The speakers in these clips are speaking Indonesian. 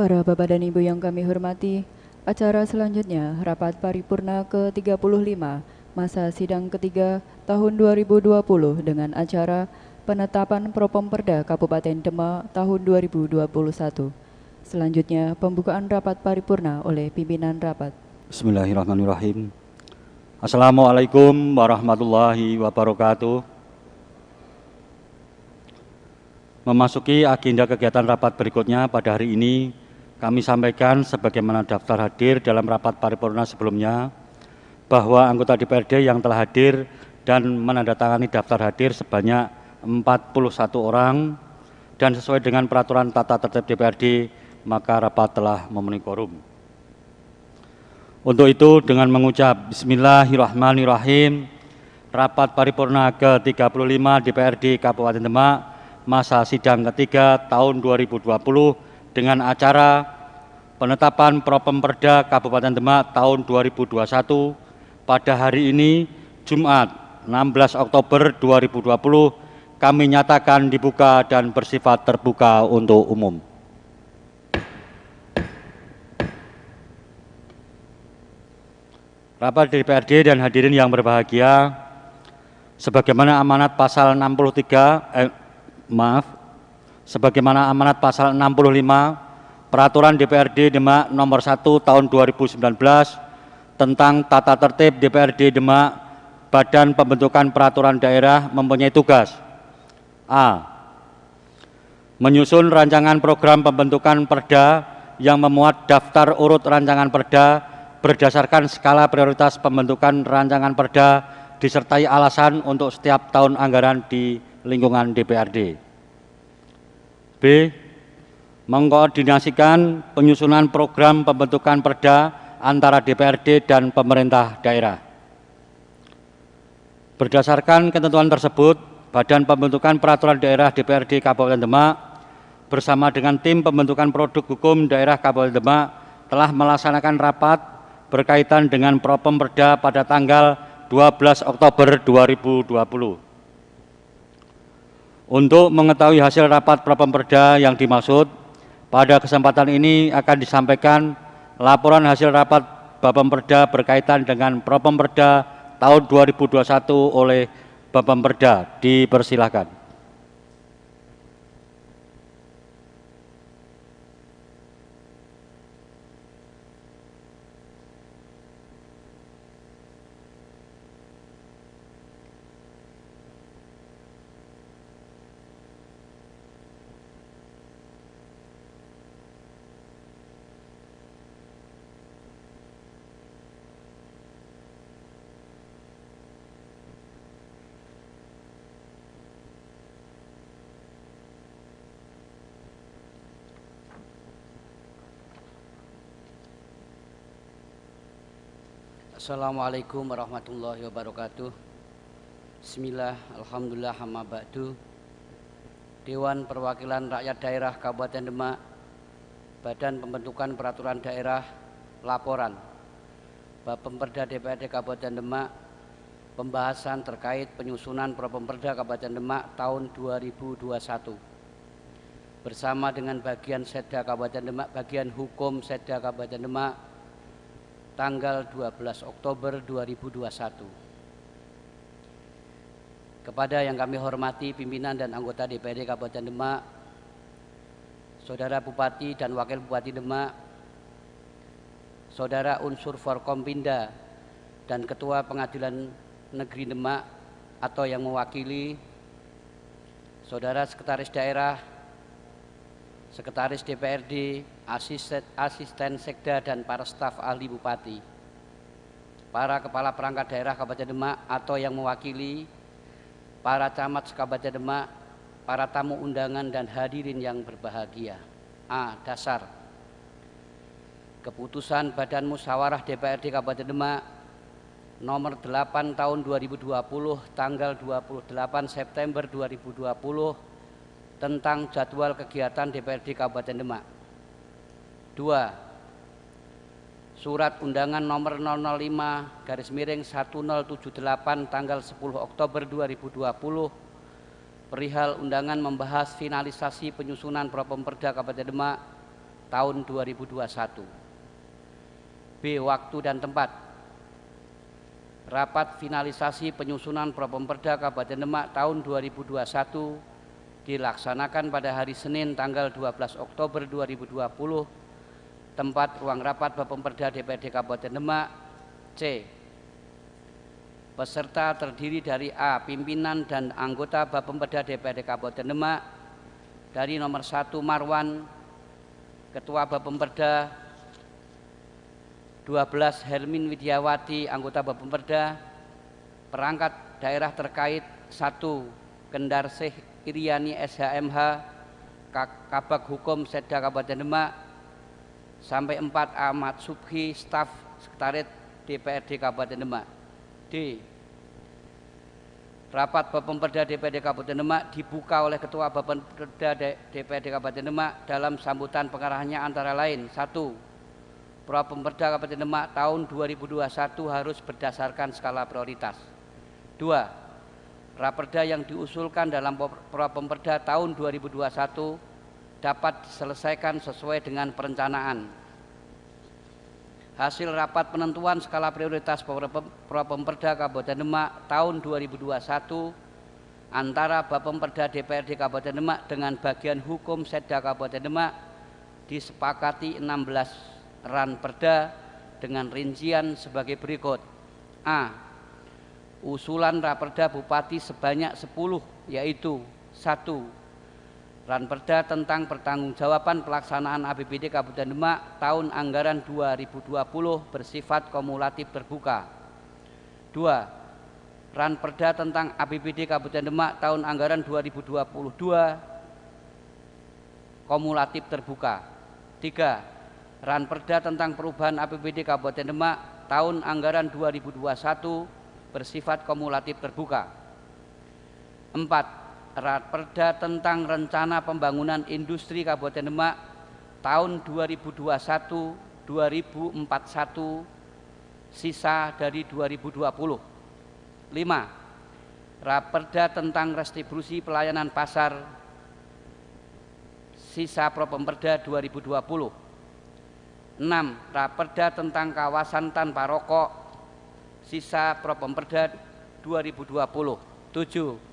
Para Bapak dan Ibu yang kami hormati, acara selanjutnya Rapat Paripurna ke-35 masa sidang ketiga tahun 2020 dengan acara penetapan Propemperda Kabupaten Demak tahun 2021. Selanjutnya pembukaan rapat paripurna oleh pimpinan rapat. Bismillahirrahmanirrahim. Assalamualaikum warahmatullahi wabarakatuh. Memasuki agenda kegiatan rapat berikutnya pada hari ini, kami sampaikan sebagaimana daftar hadir dalam rapat paripurna sebelumnya, bahwa anggota DPRD yang telah hadir dan menandatangani daftar hadir sebanyak 41 orang, dan sesuai dengan peraturan tata tertib DPRD, maka rapat telah memenuhi quorum. Untuk itu, dengan mengucap Bismillahirrahmanirrahim, rapat paripurna ke-35 DPRD Kabupaten Demak masa sidang ketiga tahun 2020 dengan acara penetapan Propemperda Kabupaten Demak tahun 2021 pada hari ini Jumat 16 Oktober 2020 kami nyatakan dibuka dan bersifat terbuka untuk umum. Rapat DPRD dan hadirin yang berbahagia, sebagaimana amanat pasal 65 Peraturan DPRD Demak nomor 1 tahun 2019 tentang tata tertib DPRD Demak, Badan Pembentukan Peraturan Daerah mempunyai tugas: A. Menyusun rancangan program pembentukan perda yang memuat daftar urut rancangan perda berdasarkan skala prioritas pembentukan rancangan perda disertai alasan untuk setiap tahun anggaran di lingkungan DPRD. B. Mengkoordinasikan penyusunan program pembentukan perda antara DPRD dan pemerintah daerah. Berdasarkan ketentuan tersebut, Badan Pembentukan Peraturan Daerah DPRD Kabupaten Demak bersama dengan tim pembentukan produk hukum daerah Kabupaten Demak telah melaksanakan rapat berkaitan dengan Propemperda pada tanggal 12 Oktober 2020. Untuk mengetahui hasil rapat Propemperda yang dimaksud, pada kesempatan ini akan disampaikan laporan hasil rapat Bapemperda berkaitan dengan Propemperda tahun 2021 oleh Bapemperda. Dipersilakan. Assalamualaikum warahmatullahi wabarakatuh. Bismillah, alhamdulillah, hamma ba'du. Dewan Perwakilan Rakyat Daerah Kabupaten Demak, Badan Pembentukan Peraturan Daerah, laporan Bapemperda DPRD Kabupaten Demak, pembahasan terkait penyusunan Propemperda Kabupaten Demak tahun 2021 bersama dengan bagian Setda Kabupaten Demak, bagian hukum Setda Kabupaten Demak, tanggal 12 Oktober 2021. Kepada yang kami hormati pimpinan dan anggota DPRD Kabupaten Demak, Saudara Bupati dan Wakil Bupati Demak, Saudara unsur Forkompinda dan Ketua Pengadilan Negeri Demak atau yang mewakili, Saudara Sekretaris Daerah, Sekretaris DPRD, asisten sekda dan para staf ahli bupati, para kepala perangkat daerah Kabupaten Demak atau yang mewakili, para camat Kabupaten Demak, para tamu undangan dan hadirin yang berbahagia. A. Dasar Keputusan Badan Musyawarah DPRD Kabupaten Demak nomor 8 tahun 2020 tanggal 28 September 2020 tentang jadwal kegiatan DPRD Kabupaten Demak. 2. Surat Undangan nomor 005/1078 tanggal 10 Oktober 2020 perihal undangan membahas finalisasi penyusunan Propemperda Kabupaten Demak tahun 2021. B. Waktu dan tempat. Rapat finalisasi penyusunan Propemperda Kabupaten Demak tahun 2021 dilaksanakan pada hari Senin tanggal 12 Oktober 2020. Tempat ruang rapat Bapemperda DPRD Kabupaten Demak. C. Peserta terdiri dari A. Pimpinan dan anggota Bapemperda DPRD Kabupaten Demak. Dari nomor 1 Marwan, Ketua Bapemperda. 12 Hermin Widiawati, anggota Bapemperda. Perangkat daerah terkait 1 Kendarsih Iriani SHMH, Kabag Hukum Setda Kabupaten Demak. Sampai 4 Ahmad Subhi, staf Sekretariat DPRD Kabupaten Demak. D. Rapat Bapemperda DPRD Kabupaten Demak dibuka oleh Ketua Bapemperda DPRD Kabupaten Demak dalam sambutan pengarahannya antara lain: 1. Propemperda Kabupaten Demak tahun 2021 harus berdasarkan skala prioritas. 2. Raperda yang diusulkan dalam Propemperda tahun 2021 dapat diselesaikan sesuai dengan perencanaan. Hasil rapat penentuan skala prioritas Propemperda Kabupaten Demak tahun 2021 antara Bapemperda DPRD Kabupaten Demak dengan bagian hukum Setda Kabupaten Demak disepakati 16 ranperda dengan rincian sebagai berikut. A. Usulan raperda Bupati sebanyak 10, yaitu 1. Ranperda tentang pertanggungjawaban pelaksanaan APBD Kabupaten Demak tahun anggaran 2020 bersifat kumulatif terbuka. 2. Ranperda tentang APBD Kabupaten Demak tahun anggaran 2022 kumulatif terbuka. 3. Ranperda tentang perubahan APBD Kabupaten Demak tahun anggaran 2021 bersifat kumulatif terbuka. 4. Ranperda tentang rencana pembangunan industri Kabupaten Demak tahun 2021-2041 sisa dari 2020. 5. Raperda tentang restribusi pelayanan pasar sisa Propemperda 2020. 6. Raperda tentang kawasan tanpa rokok sisa Propemperda 2020. 7.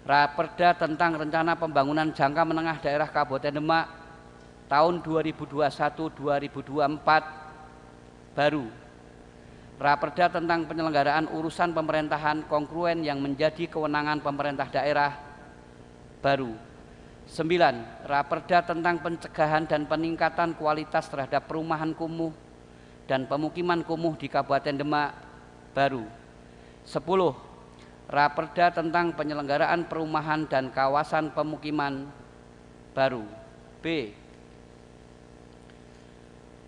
Raperda tentang rencana pembangunan jangka menengah daerah Kabupaten Demak tahun 2021-2024 baru. Raperda tentang penyelenggaraan urusan pemerintahan kongruen yang menjadi kewenangan pemerintah daerah baru. 9. Raperda tentang pencegahan dan peningkatan kualitas terhadap perumahan kumuh dan pemukiman kumuh di Kabupaten Demak baru. 10. Raperda tentang penyelenggaraan perumahan dan kawasan pemukiman baru. B.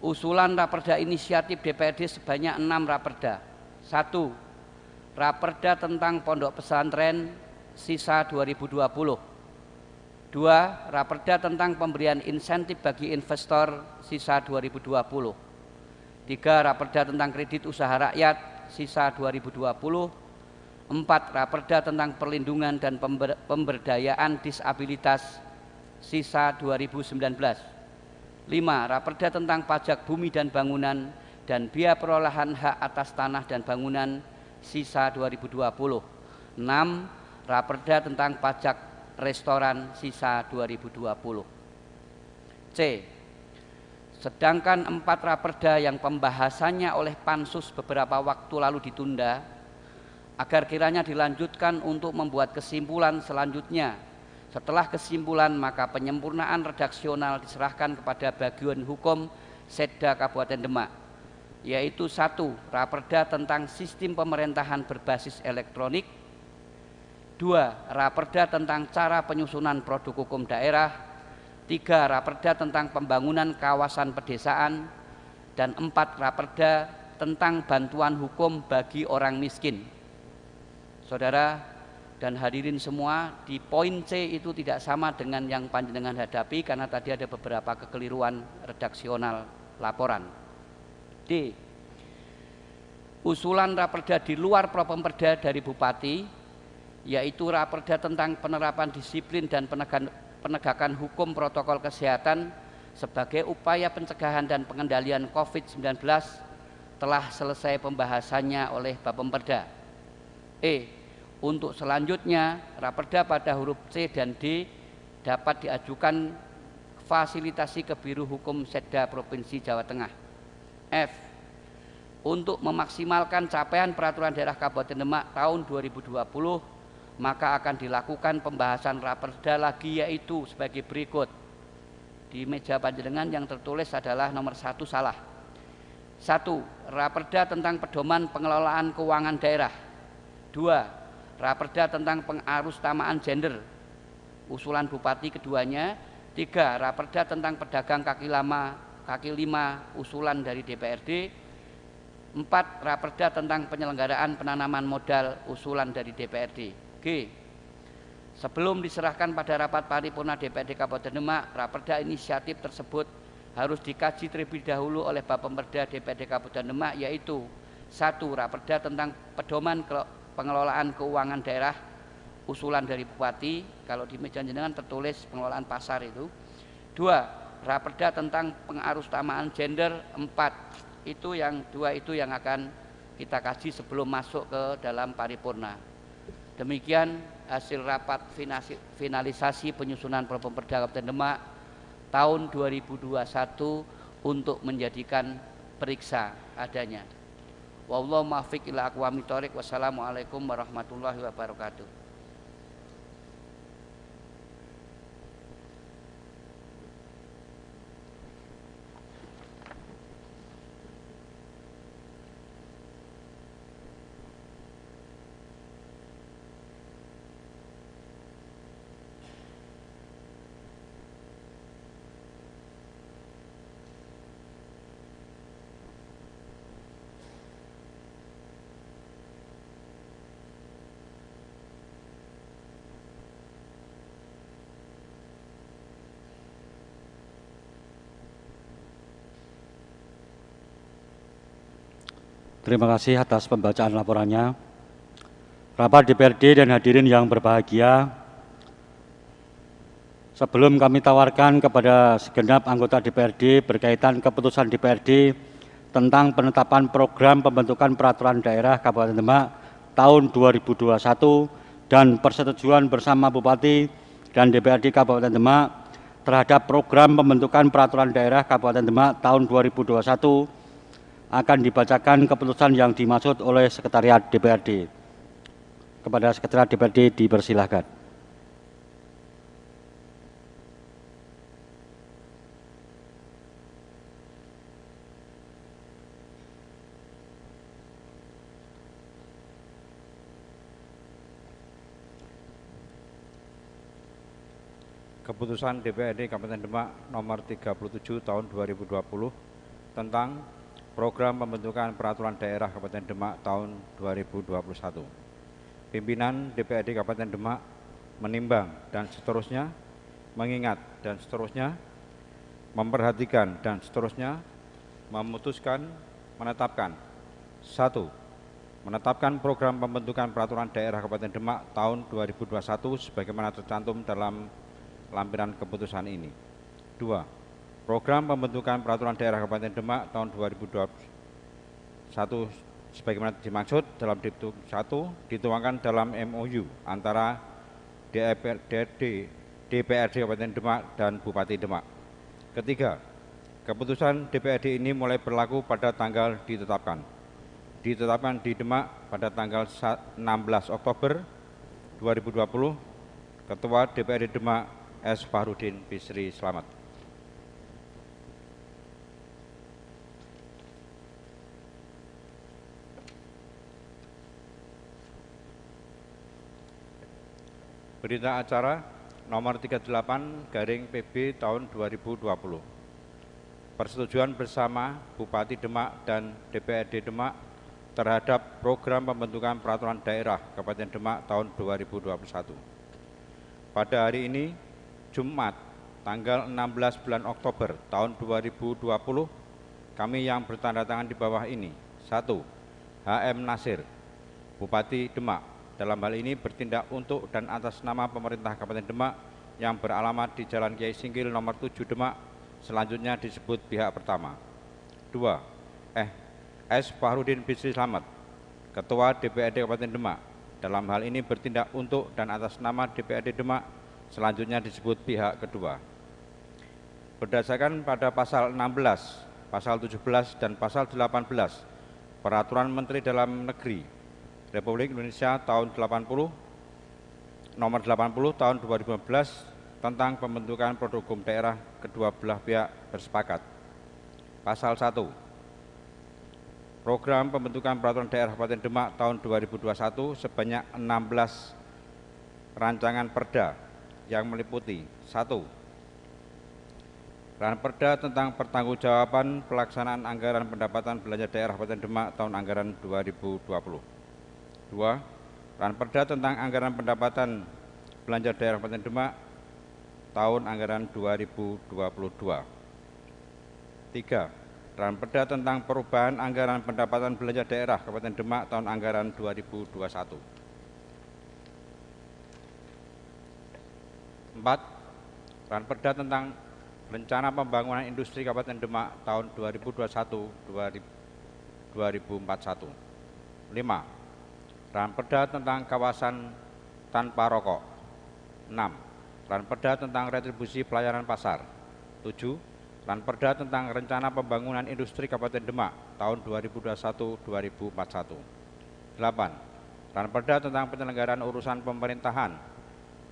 Usulan raperda inisiatif DPRD sebanyak 6 raperda. 1. Raperda tentang pondok pesantren sisa 2020. 2. Raperda tentang pemberian insentif bagi investor sisa 2020. 3. Raperda tentang kredit usaha rakyat sisa 2020. 4. Raperda tentang perlindungan dan pemberdayaan disabilitas sisa 2019. 5. Raperda tentang pajak bumi dan bangunan dan biaya perolahan hak atas tanah dan bangunan sisa 2020. 6. Raperda tentang pajak restoran sisa 2020. C. Sedangkan 4 raperda yang pembahasannya oleh Pansus beberapa waktu lalu ditunda agar kiranya dilanjutkan untuk membuat kesimpulan selanjutnya. Setelah kesimpulan maka penyempurnaan redaksional diserahkan kepada bagian hukum Setda Kabupaten Demak, yaitu 1. Raperda tentang sistem pemerintahan berbasis elektronik. 2. Raperda tentang cara penyusunan produk hukum daerah. 3. Raperda tentang pembangunan kawasan pedesaan. Dan 4. Raperda tentang bantuan hukum bagi orang miskin. Saudara dan hadirin semua, di poin C itu tidak sama dengan yang panjenengan hadapi karena tadi ada beberapa kekeliruan redaksional laporan. D. Usulan raperda di luar Propemperda dari Bupati, yaitu raperda tentang penerapan disiplin dan penegakan hukum protokol kesehatan sebagai upaya pencegahan dan pengendalian COVID-19 telah selesai pembahasannya oleh Bapemperda. Untuk selanjutnya, Raperda pada huruf C dan D dapat diajukan fasilitasi ke Biro Hukum Setda Provinsi Jawa Tengah. F. Untuk memaksimalkan capaian peraturan daerah Kabupaten Demak tahun 2020, maka akan dilakukan pembahasan Raperda lagi, yaitu sebagai berikut. Di meja panjenengan yang tertulis adalah nomor 1 salah. 1. Raperda tentang pedoman pengelolaan keuangan daerah. 2. Raperda tentang pengarusutamaan gender, usulan Bupati keduanya. 3. Raperda tentang pedagang kaki lima, usulan dari DPRD. 4. Raperda tentang penyelenggaraan penanaman modal, usulan dari DPRD. G. Sebelum diserahkan pada rapat paripurna DPRD Kabupaten Demak, Raperda inisiatif tersebut harus dikaji terlebih dahulu oleh Bapemperda DPRD Kabupaten Demak, yaitu 1. Raperda tentang pedoman pengelolaan keuangan daerah, usulan dari Bupati. Kalau di meja jenengan tertulis pengelolaan pasar itu. 2. Raperda tentang pengarusutamaan gender. 4. Itu yang 2 itu yang akan kita kaji sebelum masuk ke dalam paripurna. Demikian hasil rapat finalisasi penyusunan Bapemperda Kabupaten Demak tahun 2021 untuk menjadikan periksa adanya. Wallahu muwaffiq ila aqwamit thoriq. Wassalamualaikum warahmatullahi wabarakatuh. Terima kasih atas pembacaan laporannya. Rapat DPRD dan hadirin yang berbahagia, sebelum kami tawarkan kepada segenap anggota DPRD berkaitan keputusan DPRD tentang penetapan program pembentukan peraturan daerah Kabupaten Demak tahun 2021 dan persetujuan bersama Bupati dan DPRD Kabupaten Demak terhadap program pembentukan peraturan daerah Kabupaten Demak tahun 2021, akan dibacakan keputusan yang dimaksud oleh Sekretariat DPRD. Kepada Sekretariat DPRD dipersilahkan. Keputusan DPRD Kabupaten Demak nomor 37 tahun 2020 tentang program pembentukan peraturan daerah Kabupaten Demak tahun 2021. Pimpinan DPRD Kabupaten Demak menimbang dan seterusnya, mengingat dan seterusnya, memperhatikan dan seterusnya, memutuskan, menetapkan. 1. Menetapkan program pembentukan peraturan daerah Kabupaten Demak tahun 2021 sebagaimana tercantum dalam lampiran keputusan ini. 2. Program pembentukan peraturan daerah Kabupaten Demak tahun 2021 sebagaimana dimaksud dalam Diptum 1 dituangkan dalam MOU antara DPRD Kabupaten Demak dan Bupati Demak. Ketiga, keputusan DPRD ini mulai berlaku pada tanggal ditetapkan. Ditetapkan di Demak pada tanggal 16 Oktober 2020. Ketua DPRD Demak S. Fahrudin Bisri Slamet. Berita acara nomor 38/PB tahun 2020. Persetujuan bersama Bupati Demak dan DPRD Demak terhadap program pembentukan peraturan daerah Kabupaten Demak tahun 2021. Pada hari ini, Jumat, tanggal 16 bulan Oktober tahun 2020, kami yang bertanda tangan di bawah ini. 1. HM Nasir, Bupati Demak, dalam hal ini bertindak untuk dan atas nama pemerintah Kabupaten Demak yang beralamat di Jalan Kiai Singkil nomor 7 Demak, selanjutnya disebut pihak pertama. 2. S. Fahrudin Bisri Slamet, Ketua DPRD Kabupaten Demak, dalam hal ini bertindak untuk dan atas nama DPRD Demak, selanjutnya disebut pihak kedua. Berdasarkan pada pasal 16, pasal 17, dan pasal 18 Peraturan Menteri Dalam Negeri Republik Indonesia tahun 80 nomor 80 tahun 2015 tentang pembentukan produk hukum daerah, kedua belah pihak bersepakat. Pasal 1. Program pembentukan peraturan daerah Kabupaten Demak tahun 2021 sebanyak 16 rancangan perda yang meliputi 1. Ranperda tentang pertanggungjawaban pelaksanaan anggaran pendapatan belanja daerah Kabupaten Demak tahun anggaran 2020. 2. Ranperda tentang anggaran pendapatan belanja daerah Kabupaten Demak tahun anggaran 2022. 3. Ranperda tentang perubahan anggaran pendapatan belanja daerah Kabupaten Demak tahun anggaran 2021. 4. Ranperda tentang Rencana Pembangunan Industri Kabupaten Demak tahun 2021-2041. 5. Ranperda tentang kawasan tanpa rokok. 6. Ranperda tentang retribusi pelayanan pasar. 7. Ranperda tentang Rencana Pembangunan Industri Kabupaten Demak tahun 2021-2041. 8. Ranperda tentang penyelenggaraan urusan pemerintahan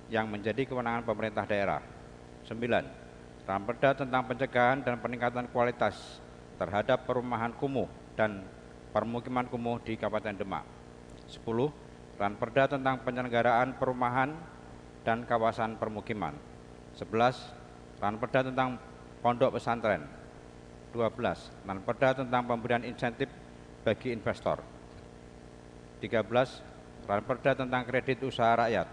yang menjadi kewenangan pemerintah daerah. 9. Ranperda tentang pencegahan dan peningkatan kualitas terhadap perumahan kumuh dan permukiman kumuh di Kabupaten Demak. 10. Ranperda tentang penyelenggaraan perumahan dan kawasan permukiman. 11. Ranperda tentang pondok pesantren. 12. Ranperda tentang pemberian insentif bagi investor. 13. Ranperda tentang kredit usaha rakyat.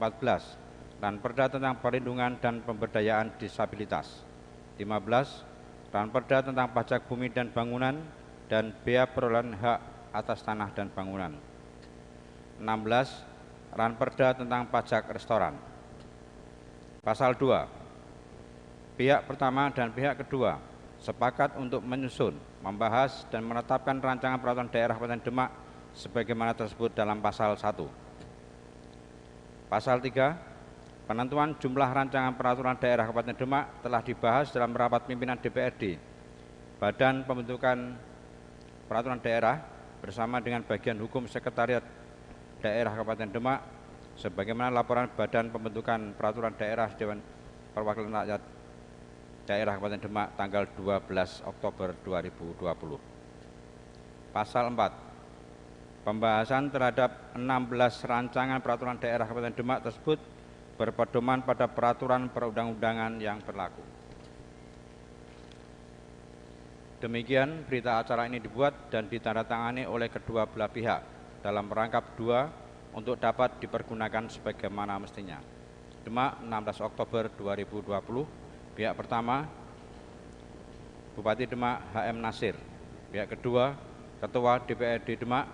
14. Ranperda tentang perlindungan dan pemberdayaan disabilitas. 15. Ranperda tentang pajak bumi dan bangunan dan bea perolehan hak atas tanah dan bangunan. 16. Ranperda tentang pajak restoran. Pasal 2. Pihak pertama dan pihak kedua sepakat untuk menyusun, membahas, dan menetapkan rancangan peraturan daerah Kabupaten Demak sebagaimana tersebut dalam pasal 1. Pasal 3. Penentuan jumlah rancangan peraturan daerah Kabupaten Demak telah dibahas dalam rapat pimpinan DPRD, Badan Pembentukan Peraturan Daerah bersama dengan bagian hukum Sekretariat Daerah Kabupaten Demak, sebagaimana laporan Badan Pembentukan Peraturan Daerah Dewan Perwakilan Rakyat Daerah Kabupaten Demak tanggal 12 Oktober 2020. Pasal 4. Pembahasan terhadap 16 rancangan peraturan daerah Kabupaten Demak tersebut berpedoman pada peraturan perundang-undangan yang berlaku. Demikian berita acara ini dibuat dan ditandatangani oleh kedua belah pihak dalam rangkap 2 untuk dapat dipergunakan sebagaimana mestinya. Demak, 16 Oktober 2020. Pihak pertama, Bupati Demak HM Nasir. Pihak kedua, Ketua DPRD Demak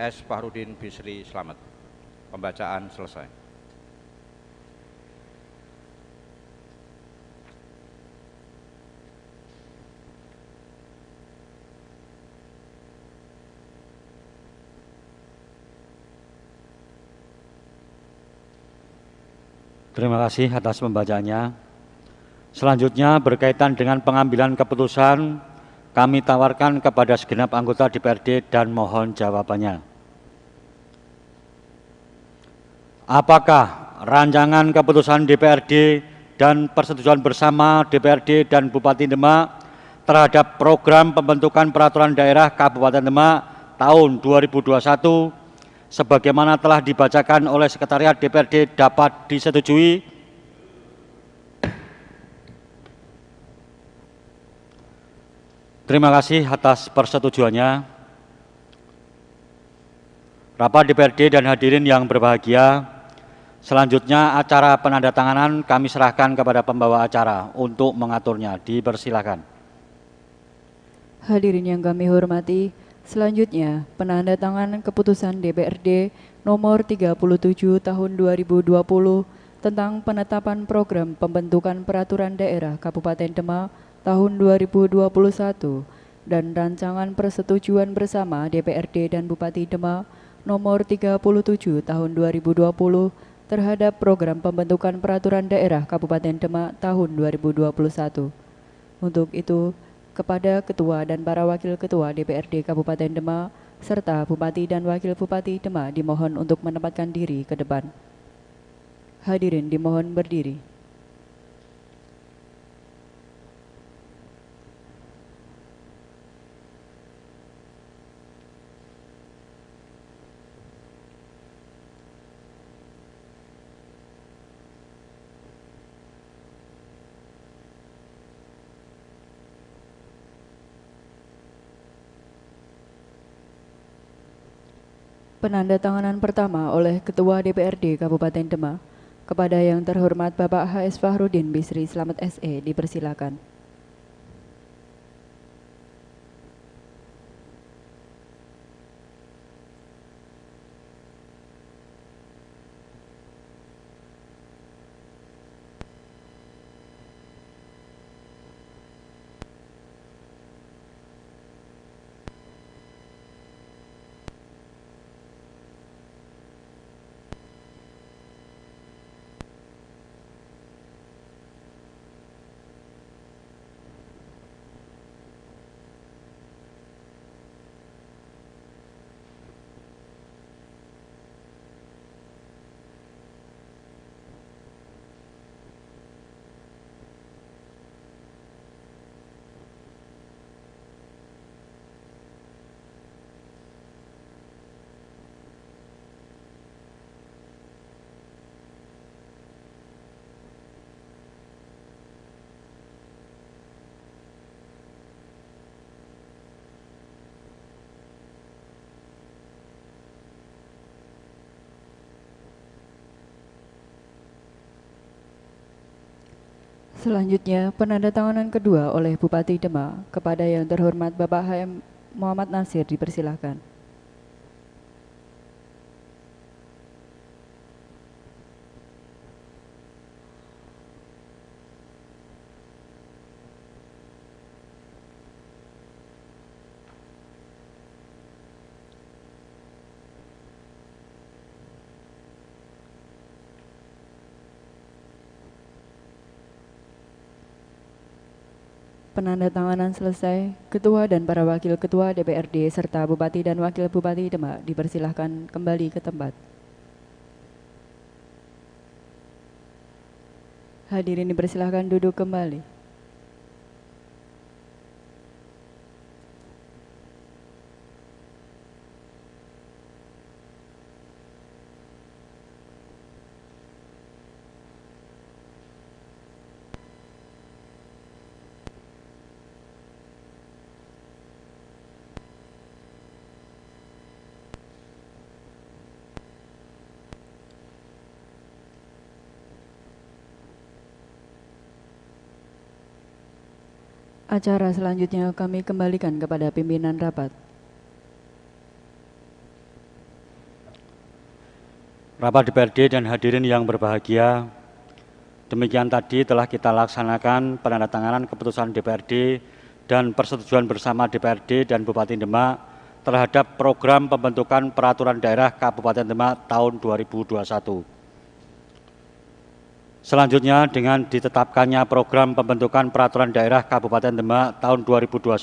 S. Fahrudin Bisri Slamet. Pembacaan selesai. Terima kasih atas pembacaannya. Selanjutnya berkaitan dengan pengambilan keputusan, kami tawarkan kepada segenap anggota DPRD dan mohon jawabannya. Apakah rancangan keputusan DPRD dan persetujuan bersama DPRD dan Bupati Demak terhadap program pembentukan peraturan daerah Kabupaten Demak tahun 2021 sebagaimana telah dibacakan oleh Sekretariat DPRD dapat disetujui? Terima kasih atas persetujuannya. Rapat DPRD dan hadirin yang berbahagia, selanjutnya acara penandatanganan kami serahkan kepada pembawa acara untuk mengaturnya. Dipersilakan. Hadirin yang kami hormati, selanjutnya penandatanganan keputusan DPRD nomor 37 tahun 2020 tentang penetapan program pembentukan peraturan daerah Kabupaten Demak tahun 2021 dan rancangan persetujuan bersama DPRD dan Bupati Demak nomor 37 tahun 2020 terhadap program pembentukan peraturan daerah Kabupaten Demak tahun 2021. Untuk itu, kepada Ketua dan para Wakil Ketua DPRD Kabupaten Demak serta Bupati dan Wakil Bupati Demak dimohon untuk menempatkan diri ke depan. Hadirin dimohon berdiri. Penandatanganan pertama oleh Ketua DPRD Kabupaten Demak kepada yang terhormat Bapak HS Fahrudin Bisri Slamet SE dipersilakan. Selanjutnya, penandatanganan kedua oleh Bupati Demak kepada yang terhormat Bapak HM Muhammad Nasir dipersilakan. Penandatanganan selesai, Ketua dan para Wakil Ketua DPRD serta Bupati dan Wakil Bupati Demak dipersilahkan kembali ke tempat. Hadirin dipersilahkan duduk kembali. Acara selanjutnya kami kembalikan kepada pimpinan rapat. Rapat DPRD dan hadirin yang berbahagia, demikian tadi telah kita laksanakan penandatanganan keputusan DPRD dan persetujuan bersama DPRD dan Bupati Demak terhadap program pembentukan peraturan daerah Kabupaten Demak tahun 2021. Selanjutnya, dengan ditetapkannya program pembentukan peraturan daerah Kabupaten Demak tahun 2021,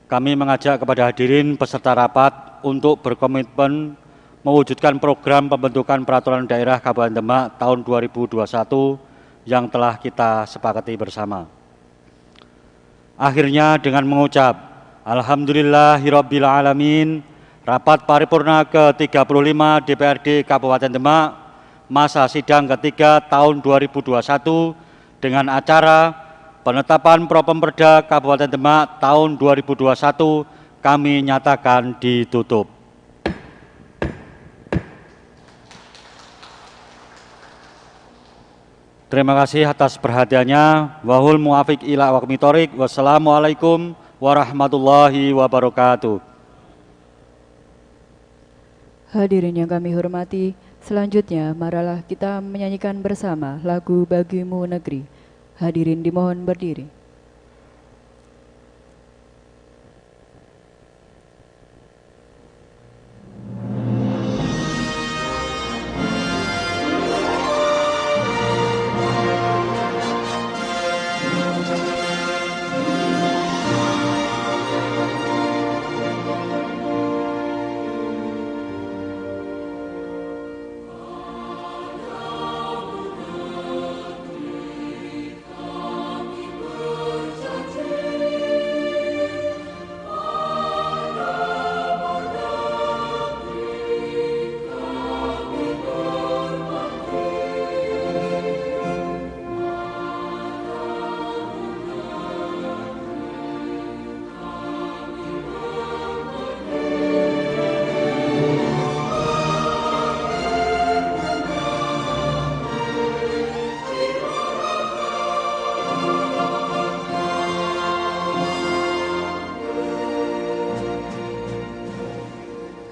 kami mengajak kepada hadirin peserta rapat untuk berkomitmen mewujudkan program pembentukan peraturan daerah Kabupaten Demak tahun 2021 yang telah kita sepakati bersama. Akhirnya dengan mengucap Alhamdulillahirabbil alamin, rapat paripurna ke-35 DPRD Kabupaten Demak masa sidang ketiga tahun 2021 dengan acara penetapan Propemperda Kabupaten Demak tahun 2021 kami nyatakan ditutup. Terima kasih atas perhatiannya. Wahul muwafiq ila aqwamit thoriq. Wassalamualaikum warahmatullahi wabarakatuh. Hadirin yang kami hormati, Selanjutnya, marilah kita menyanyikan bersama lagu Bagimu Negeri. Hadirin dimohon berdiri.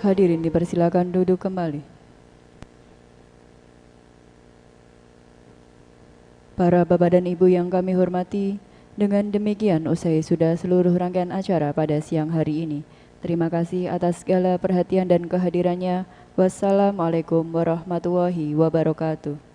Hadirin dipersilakan duduk kembali. Para Bapak dan Ibu yang kami hormati, dengan demikian usai sudah seluruh rangkaian acara pada siang hari ini. Terima kasih atas segala perhatian dan kehadirannya. Wassalamualaikum warahmatullahi wabarakatuh.